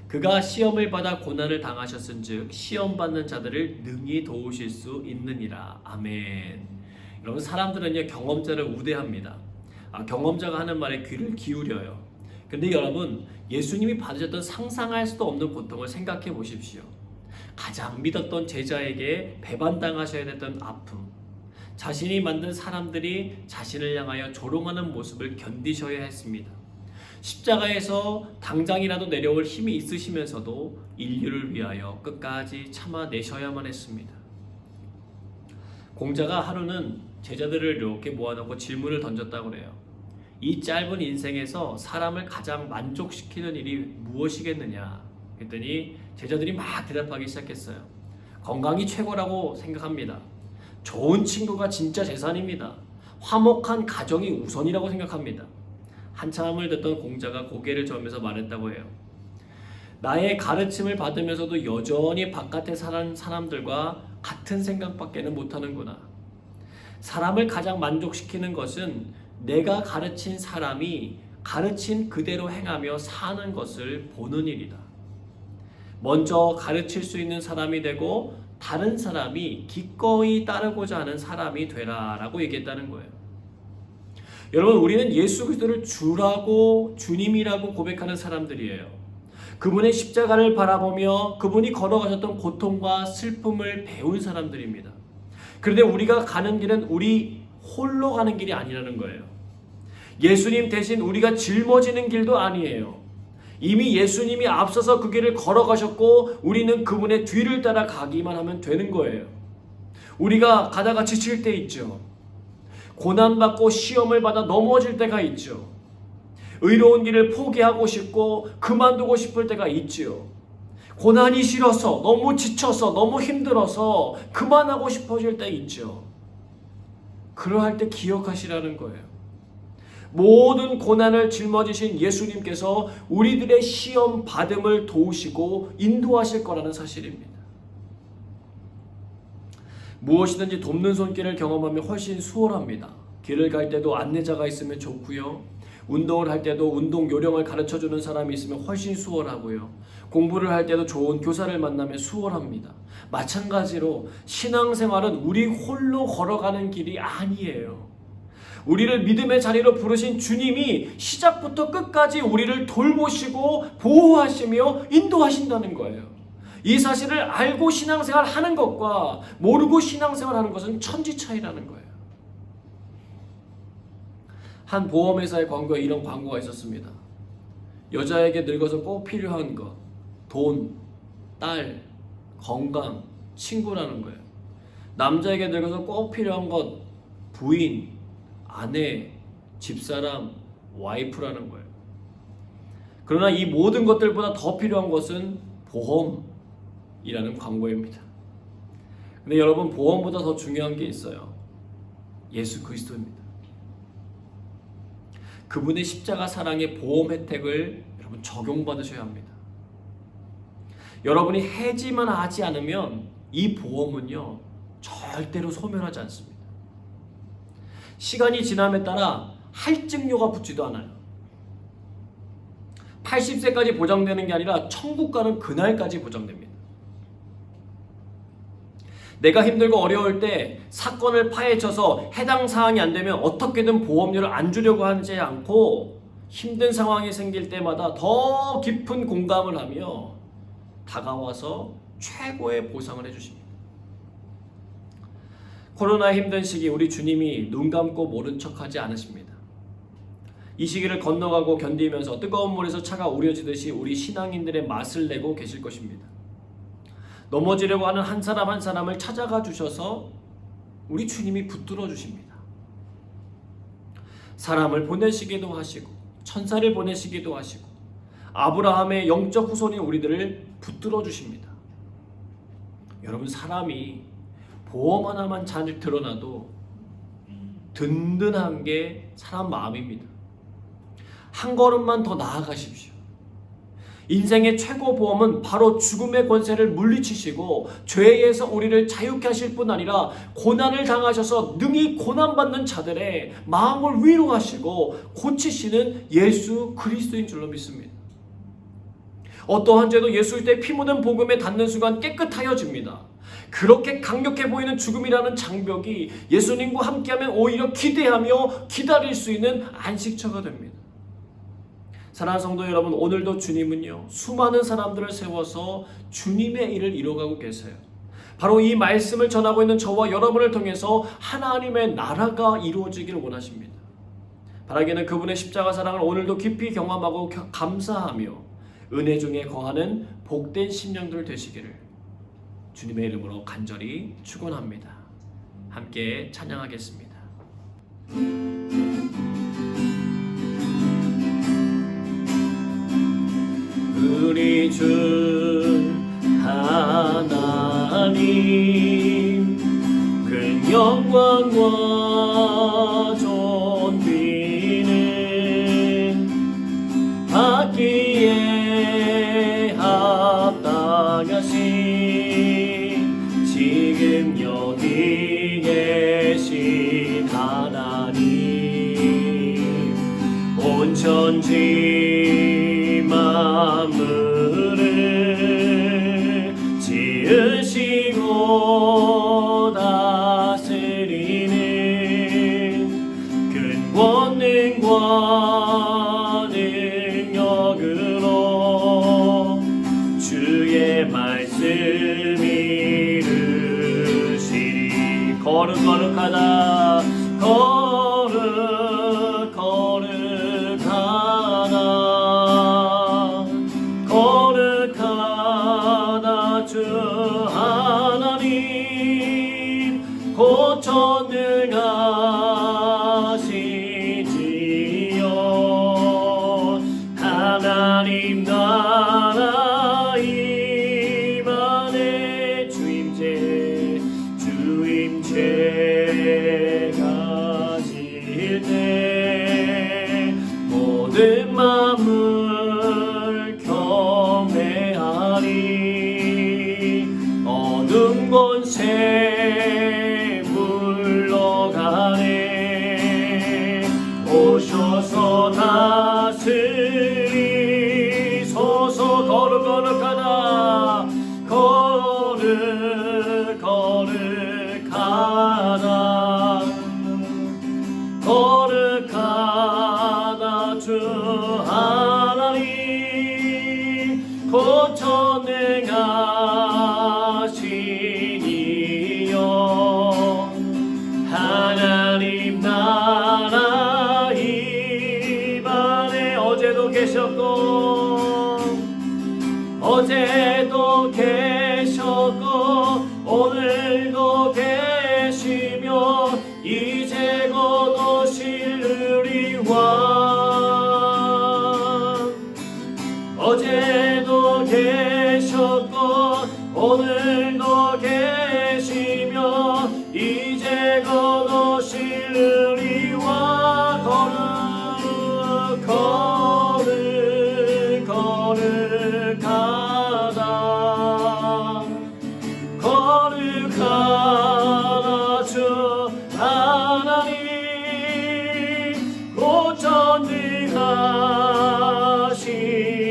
B: 그가 시험을 받아 고난을 당하셨은즉 시험 받는 자들을 능히 도우실 수 있느니라. 아멘. 여러분, 사람들은요 경험자를 우대합니다. 경험자가 하는 말에 귀를 기울여요. 근데 여러분, 예수님이 받으셨던 상상할 수도 없는 고통을 생각해 보십시오. 가장 믿었던 제자에게 배반당하셔야 됐던 아픔, 자신이 만든 사람들이 자신을 향하여 조롱하는 모습을 견디셔야 했습니다. 십자가에서 당장이라도 내려올 힘이 있으시면서도 인류를 위하여 끝까지 참아내셔야만 했습니다. 공자가 하루는 제자들을 이렇게 모아놓고 질문을 던졌다고 그래요. 이 짧은 인생에서 사람을 가장 만족시키는 일이 무엇이겠느냐 그랬더니 제자들이 막 대답하기 시작했어요. 건강이 최고라고 생각합니다. 좋은 친구가 진짜 재산입니다. 화목한 가정이 우선이라고 생각합니다. 한참을 듣던 공자가 고개를 저으면서 말했다고 해요. 나의 가르침을 받으면서도 여전히 바깥에 사는 사람들과 같은 생각밖에는 못하는구나. 사람을 가장 만족시키는 것은 내가 가르친 사람이 가르친 그대로 행하며 사는 것을 보는 일이다. 먼저 가르칠 수 있는 사람이 되고 다른 사람이 기꺼이 따르고자 하는 사람이 되라 라고 얘기했다는 거예요. 여러분, 우리는 예수 그리스도를 주라고 주님이라고 고백하는 사람들이에요. 그분의 십자가를 바라보며 그분이 걸어가셨던 고통과 슬픔을 배운 사람들입니다. 그런데 우리가 가는 길은 우리 홀로 가는 길이 아니라는 거예요. 예수님 대신 우리가 짊어지는 길도 아니에요. 이미 예수님이 앞서서 그 길을 걸어가셨고 우리는 그분의 뒤를 따라 가기만 하면 되는 거예요. 우리가 가다가 지칠 때 있죠. 고난받고 시험을 받아 넘어질 때가 있죠. 의로운 길을 포기하고 싶고 그만두고 싶을 때가 있지요. 고난이 싫어서 너무 지쳐서 너무 힘들어서 그만하고 싶어질 때 있죠. 그러할 때 기억하시라는 거예요. 모든 고난을 짊어지신 예수님께서 우리들의 시험 받음을 도우시고 인도하실 거라는 사실입니다. 무엇이든지 돕는 손길을 경험하면 훨씬 수월합니다. 길을 갈 때도 안내자가 있으면 좋고요. 운동을 할 때도 운동 요령을 가르쳐주는 사람이 있으면 훨씬 수월하고요. 공부를 할 때도 좋은 교사를 만나면 수월합니다. 마찬가지로 신앙생활은 우리 홀로 걸어가는 길이 아니에요. 우리를 믿음의 자리로 부르신 주님이 시작부터 끝까지 우리를 돌보시고 보호하시며 인도하신다는 거예요. 이 사실을 알고 신앙생활 하는 것과 모르고 신앙생활 하는 것은 천지 차이라는 거예요. 한 보험회사의 광고에 이런 광고가 있었습니다. 여자에게 늙어서 꼭 필요한 것, 돈, 딸, 건강, 친구라는 거예요. 남자에게 늙어서 꼭 필요한 것, 부인, 아내, 집사람, 와이프라는 거예요. 그러나 이 모든 것들보다 더 필요한 것은 보험이라는 광고입니다. 근데 여러분, 보험보다 더 중요한 게 있어요. 예수 그리스도입니다. 그분의 십자가 사랑의 보험 혜택을 여러분 적용받으셔야 합니다. 여러분이 해지만 하지 않으면 이 보험은요 절대로 소멸하지 않습니다. 시간이 지남에 따라 할증료가 붙지도 않아요. 80세까지 보장되는 게 아니라 천국 가는 그날까지 보장됩니다. 내가 힘들고 어려울 때 사건을 파헤쳐서 해당 사항이 안 되면 어떻게든 보험료를 안 주려고 하지 않고 힘든 상황이 생길 때마다 더 깊은 공감을 하며 다가와서 최고의 보상을 해주십니다. 코로나 힘든 시기 우리 주님이 눈 감고 모른 척하지 않으십니다. 이 시기를 건너가고 견디면서 뜨거운 물에서 차가 우려지듯이 우리 신앙인들의 맛을 내고 계실 것입니다. 넘어지려고 하는 한 사람 한 사람을 찾아가 주셔서 우리 주님이 붙들어 주십니다. 사람을 보내시기도 하시고 천사를 보내시기도 하시고 아브라함의 영적 후손인 우리들을 붙들어 주십니다. 여러분, 사람이 보험 하나만 잘 드러나도 든든한 게 사람 마음입니다. 한 걸음만 더 나아가십시오. 인생의 최고 보험은 바로 죽음의 권세를 물리치시고 죄에서 우리를 자유케 하실 뿐 아니라 고난을 당하셔서 능히 고난받는 자들의 마음을 위로하시고 고치시는 예수 그리스도인 줄로 믿습니다. 어떠한 죄도 예수의 때 피 묻은 복음에 닿는 순간 깨끗하여집니다. 그렇게 강력해 보이는 죽음이라는 장벽이 예수님과 함께하면 오히려 기대하며 기다릴 수 있는 안식처가 됩니다. 사랑하는 성도 여러분, 오늘도 주님은요 수많은 사람들을 세워서 주님의 일을 이뤄가고 계세요. 바로 이 말씀을 전하고 있는 저와 여러분을 통해서 하나님의 나라가 이루어지기를 원하십니다. 바라기는 그분의 십자가 사랑을 오늘도 깊이 경험하고 감사하며 은혜 중에 거하는 복된 심령들 되시기를 주님의 이름으로 간절히 축원합니다. 함께 찬양하겠습니다. 우리 주 하나님 큰 영광과 존귀는 받기에 합당하신 지금 여기 계신 하나님 온 천지 만물을 지으시고 다스리는 큰 권능과 능력으로 주의 말씀 이루시리. 거룩거룩하다 거룩하다 주 하나님 곧 전능하시지요. 하나님 나라 임하네 주임제 가질 때 모든 만물 경배하리. 어둠 권세 물러가네. 오셔서 다스리소서. 거룩거룩하다 거룩하다 주 하나님 곧 전능하시니요. 하나님 나라 임하네. 어제도 계셨고 오늘도 계시며 이제 곧 오실 우리 왕. 어제도 계셨고 오늘도 계시며 이제 곧 오실 우리 왕. 거룩하다 주 하나님 곧 전능하시니요.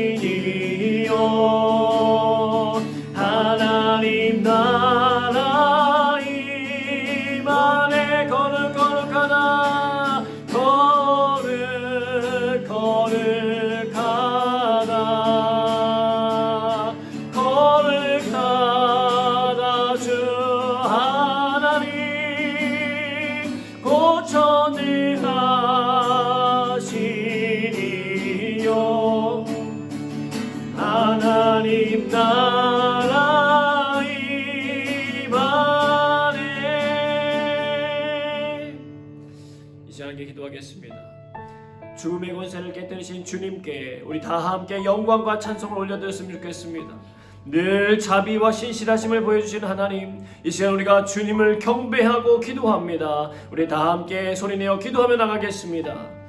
B: 죽음의 권세를 깨뜨리신 주님께 우리 다 함께 영광과 찬송을 올려드렸으면 좋겠습니다. 늘 자비와 신실하심을 보여주시는 하나님, 이 시간 우리가 주님을 경배하고 기도합니다. 우리 다 함께 소리내어 기도하며 나가겠습니다.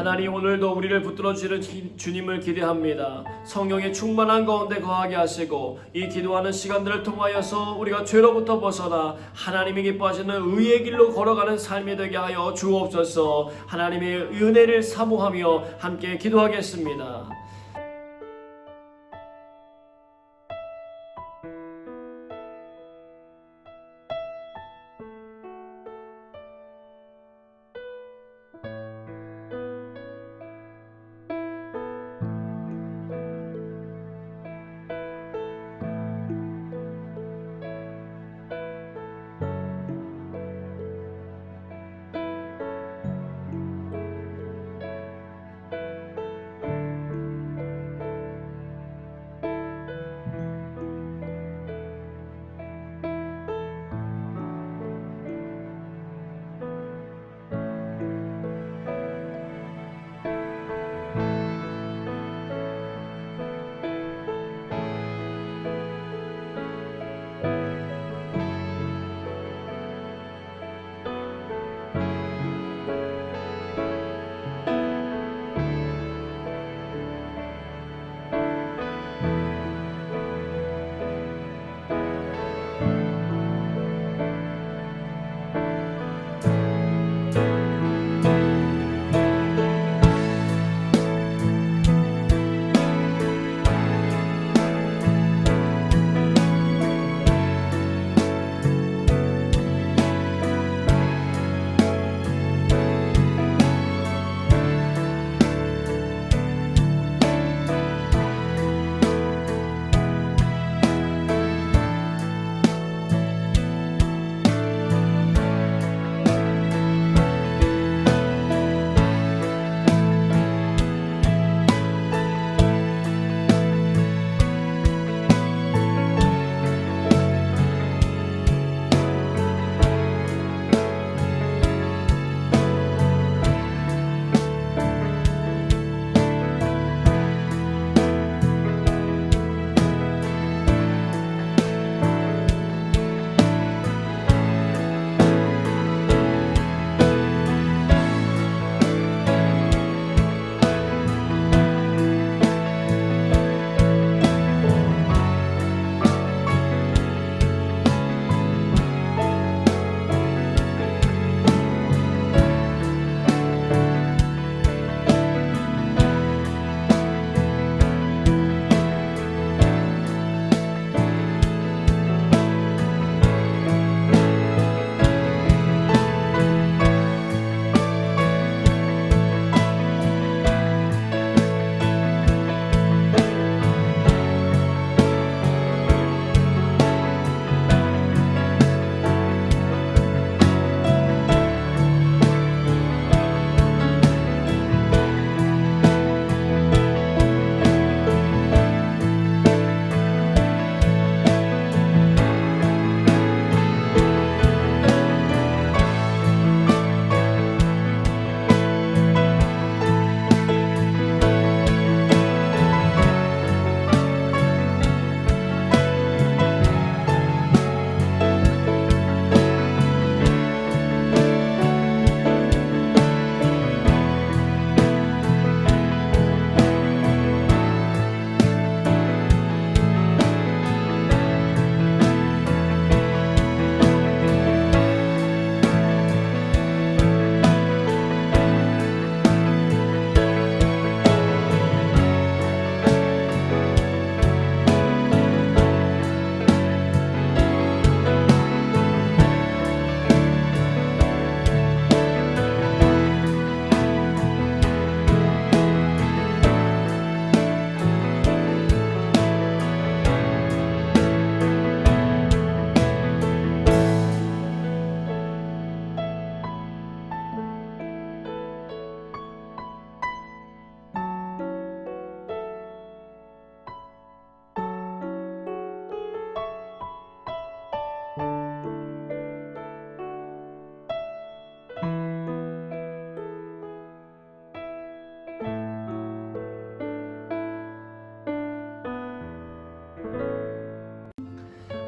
B: 하나님, 오늘도 우리를 붙들어 주시는 주님을 기대합니다. 성령의 충만한 가운데 거하게 하시고 이 기도하는 시간들을 통하여서 우리가 죄로부터 벗어나 하나님이 기뻐하시는 의의 길로 걸어가는 삶이 되게 하여 주옵소서. 하나님의 은혜를 사모하며 함께 기도하겠습니다.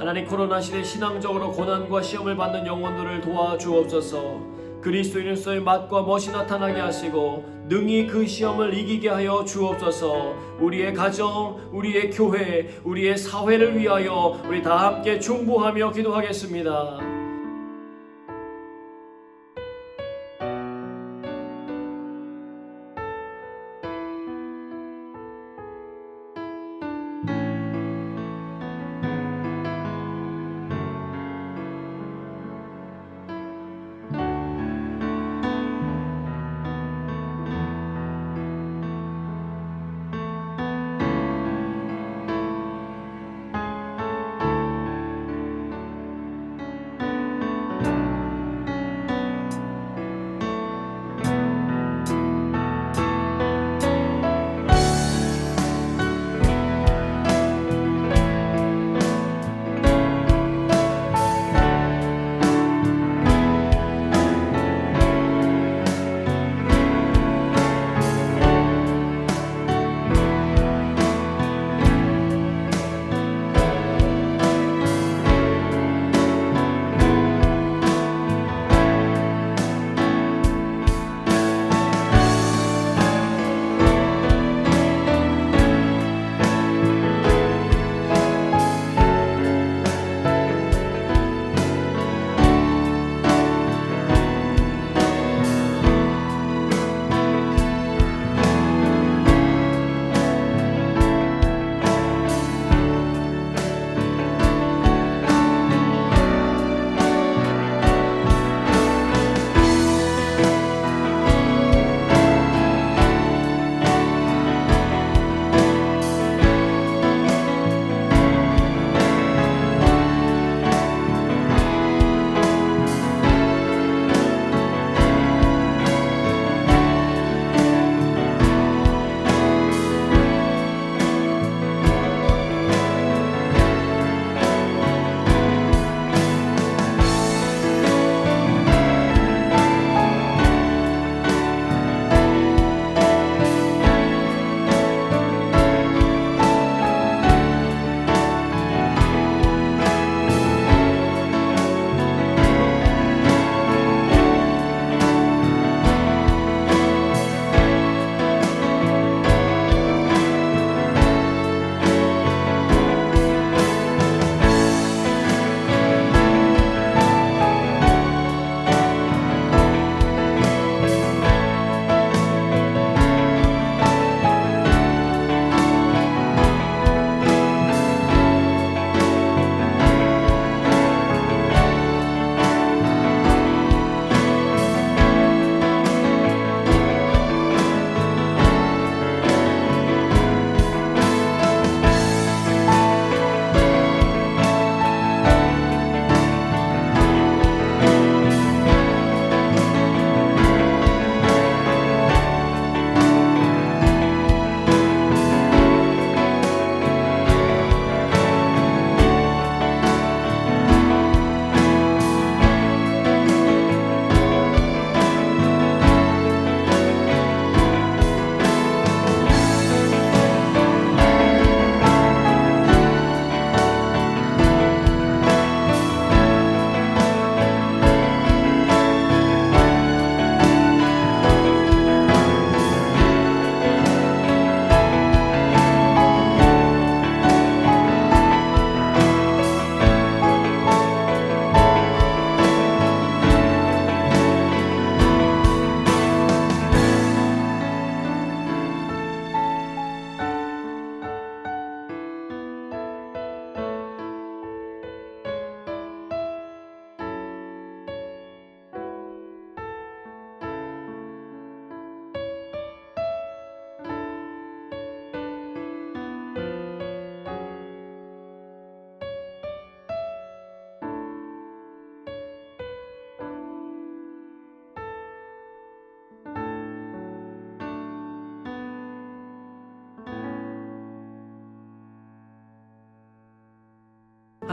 B: 하나님, 코로나 시대 신앙적으로 고난과 시험을 받는 영혼들을 도와주옵소서. 그리스도인으로서의 맛과 멋이 나타나게 하시고 능히 그 시험을 이기게 하여 주옵소서. 우리의 가정, 우리의 교회, 우리의 사회를 위하여 우리 다 함께 중보하며 기도하겠습니다.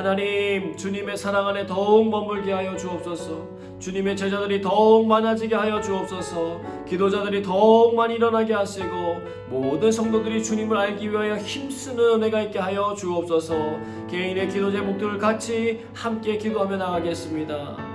B: 하나님, 주님의 사랑 안에 더욱 머물게 하여 주옵소서. 주님의 제자들이 더욱 많아지게 하여 주옵소서. 기도자들이 더욱 많이 일어나게 하시고 모든 성도들이 주님을 알기 위하여 힘쓰는 은혜가 있게 하여 주옵소서. 개인의 기도 제목들을 같이 함께 기도하며 나가겠습니다.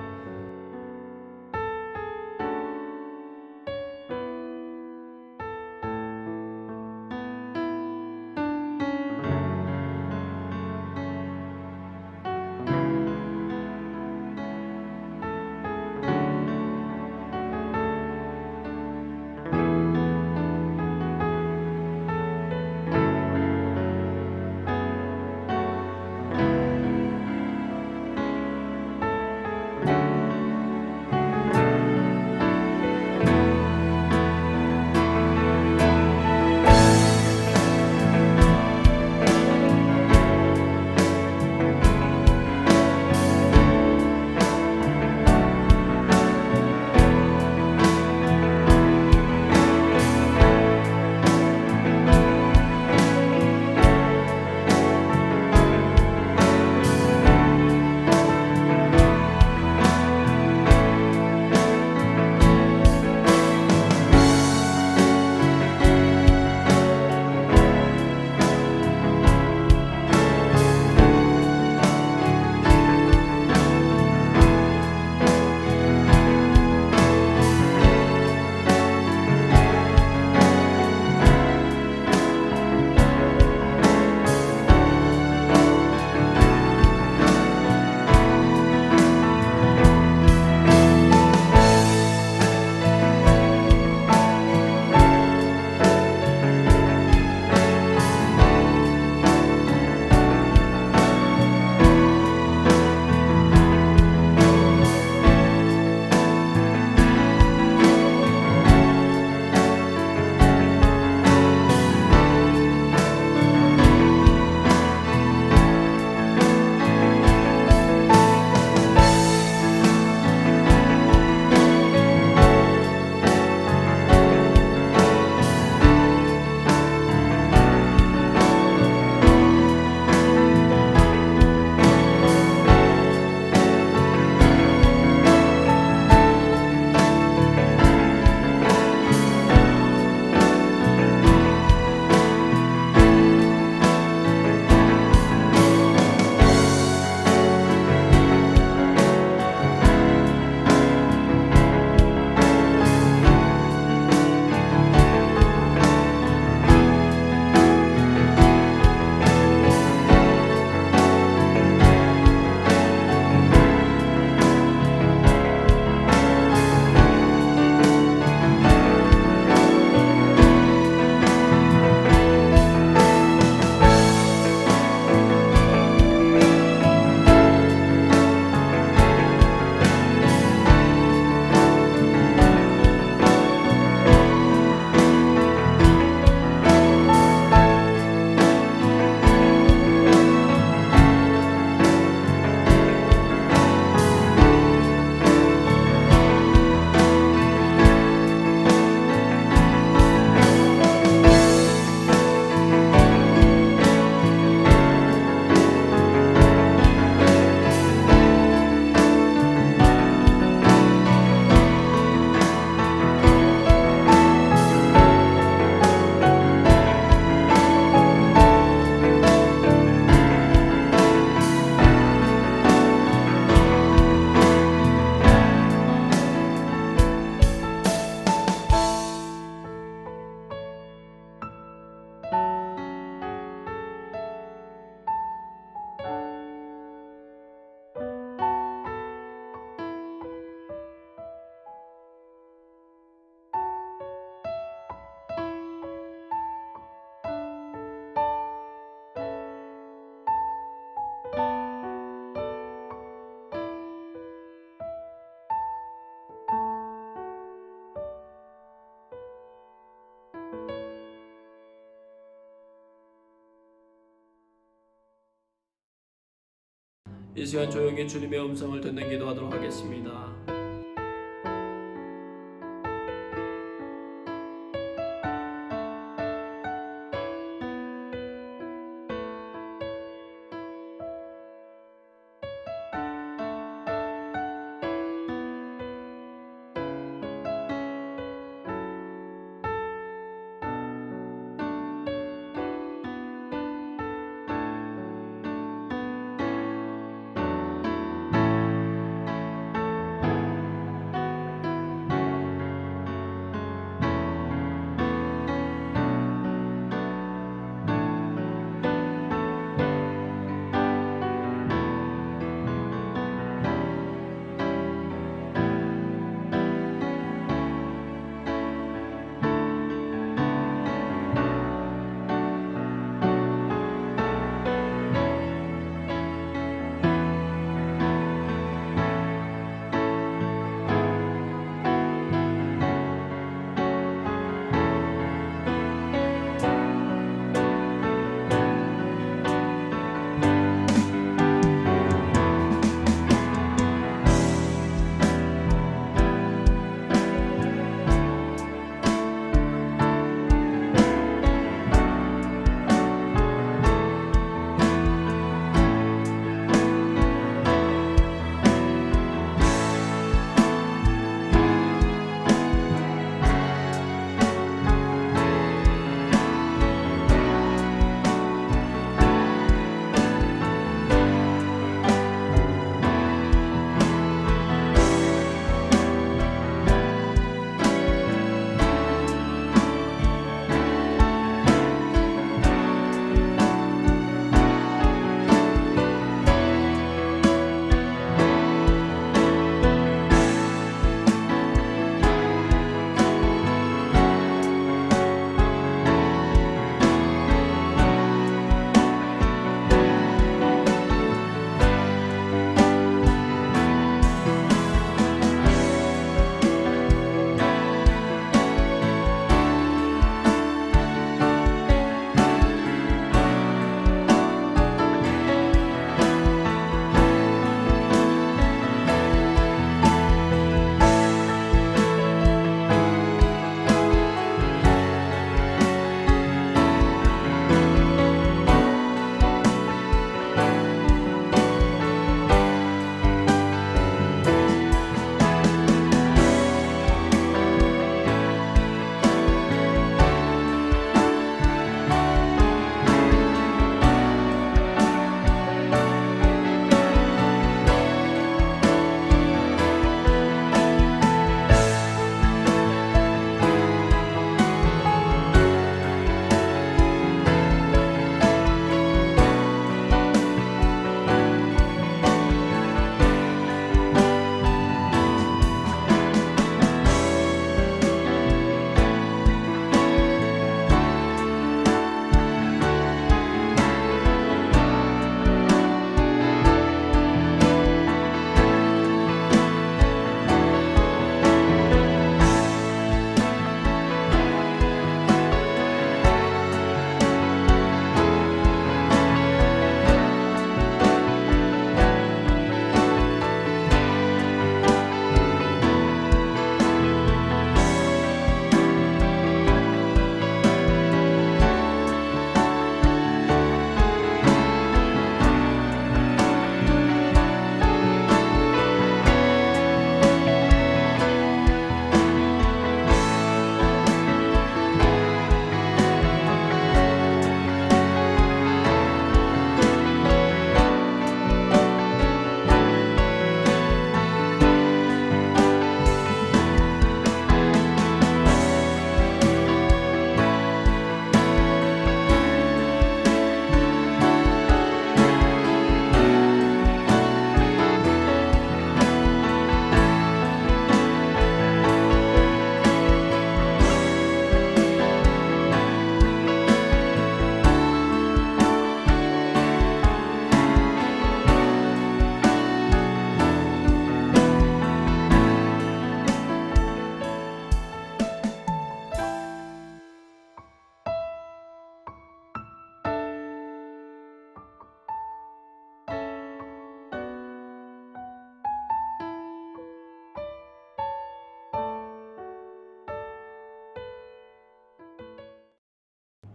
B: 이 시간 조용히 주님의 음성을 듣는 기도하도록 하겠습니다.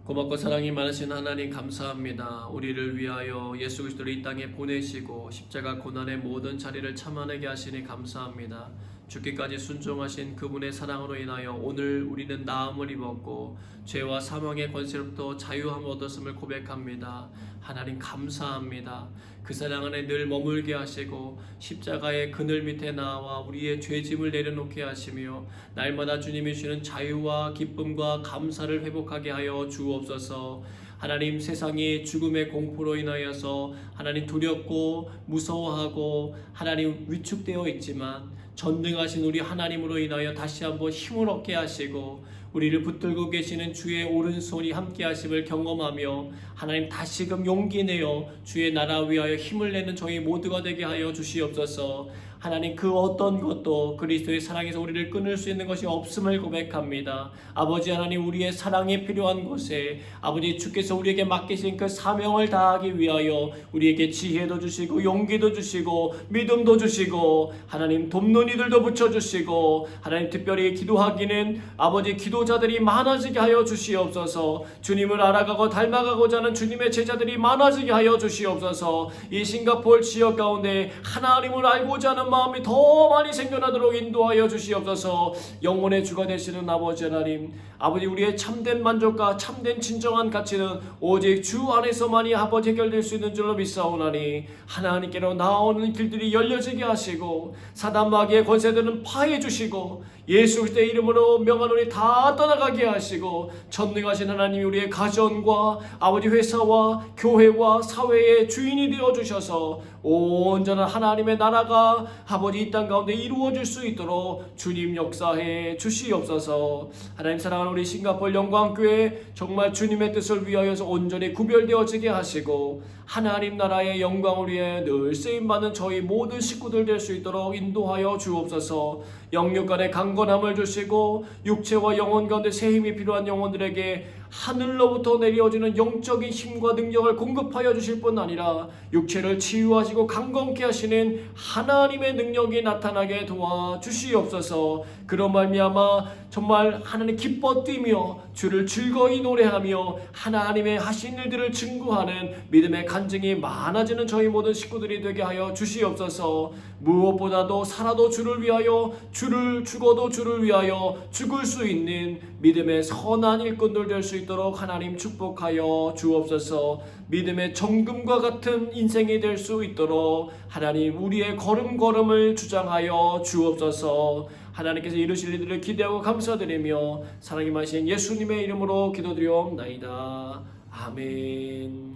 B: 고맙고 사랑이 많으신 하나님 감사합니다. 우리를 위하여 예수 그리스도를 이 땅에 보내시고 십자가 고난의 모든 자리를 참아내게 하시니 감사합니다. 죽기까지 순종하신 그분의 사랑으로 인하여 오늘 우리는 나음을 입었고 죄와 사망의 권세로부터 자유함을 얻었음을 고백합니다. 하나님 감사합니다. 그 사랑 안에 늘 머물게 하시고 십자가의 그늘 밑에 나와 우리의 죄짐을 내려놓게 하시며 날마다 주님이 주시는 자유와 기쁨과 감사를 회복하게 하여 주옵소서. 하나님, 세상이 죽음의 공포로 인하여서 하나님 두렵고 무서워하고 하나님 위축되어 있지만 전능하신 우리 하나님으로 인하여 다시 한번 힘을 얻게 하시고 우리를 붙들고 계시는 주의 오른손이 함께 하심을 경험하며 하나님 다시금 용기 내어 주의 나라 위하여 힘을 내는 저희 모두가 되게 하여 주시옵소서. 하나님, 그 어떤 것도 그리스도의 사랑에서 우리를 끊을 수 있는 것이 없음을 고백합니다. 아버지 하나님, 우리의 사랑이 필요한 곳에 아버지 주께서 우리에게 맡기신 그 사명을 다하기 위하여 우리에게 지혜도 주시고 용기도 주시고 믿음도 주시고 하나님 돕는 이들도 붙여주시고 하나님 특별히 기도하기는 아버지 기도자들이 많아지게 하여 주시옵소서. 주님을 알아가고 닮아가고자 하는 주님의 제자들이 많아지게 하여 주시옵소서. 이 싱가포르 지역 가운데 하나님을 알고자 하는 마음이 더 많이 생겨나도록 인도하여 주시옵소서. 영혼의 주가 되시는 아버지 하나님, 아버지 우리의 참된 만족과 참된 진정한 가치는 오직 주 안에서만이 아버지 해결될 수 있는 줄로 믿사오나니 하나님께로 나오는 길들이 열려지게 하시고 사단 마귀의 권세들은 파해 주시고 예수 그리스도의 이름으로 명하노니 다 떠나가게 하시고 전능하신 하나님이 우리의 가정과 아버지 회사와 교회와 사회의 주인이 되어 주셔서 온전한 하나님의 나라가 아버지 이 땅 가운데 이루어질 수 있도록 주님 역사해 주시옵소서. 하나님 사랑하는 우리 싱가포르 영광교회 정말 주님의 뜻을 위하여서 온전히 구별되어지게 하시고 하나님 나라의 영광을 위해 늘 쓰임받는 저희 모든 식구들 될 수 있도록 인도하여 주옵소서. 영육 간의 강건함을 주시고 육체와 영혼 가운데 새 힘이 필요한 영혼들에게 하늘로부터 내려오는 영적인 힘과 능력을 공급하여 주실 뿐 아니라 육체를 치유하시고 강건케 하시는 하나님의 능력이 나타나게 도와주시옵소서. 그런 말미암아 정말 하나님 기뻐 뛰며 주를 즐거이 노래하며 하나님의 하신 일들을 증거하는 믿음의 간증이 많아지는 저희 모든 식구들이 되게 하여 주시옵소서. 무엇보다도 살아도 주를 위하여 주를 죽어도 주를 위하여 죽을 수 있는 믿음의 선한 일꾼들 될 수 있도록 하나님 축복하여 주옵소서. 믿음의 정금과 같은 인생이 될 수 있도록 하나님 우리의 걸음걸음을 주장하여 주옵소서. 하나님께서 이루실 일들을 기대하고 감사드리며 사랑이 많으신 예수님의 이름으로 기도드리옵나이다. 아멘.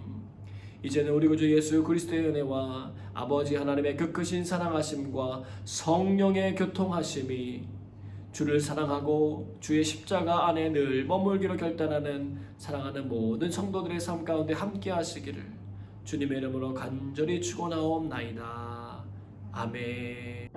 B: 이제는 우리 구주 예수 그리스도의 은혜와 아버지 하나님의 그 크신 사랑하심과 성령의 교통하심이 주를 사랑하고 주의 십자가 안에 늘 머물기로 결단하는 사랑하는 모든 성도들의 삶 가운데 함께 하시기를 주님의 이름으로 간절히 축원하옵나이다. 아멘.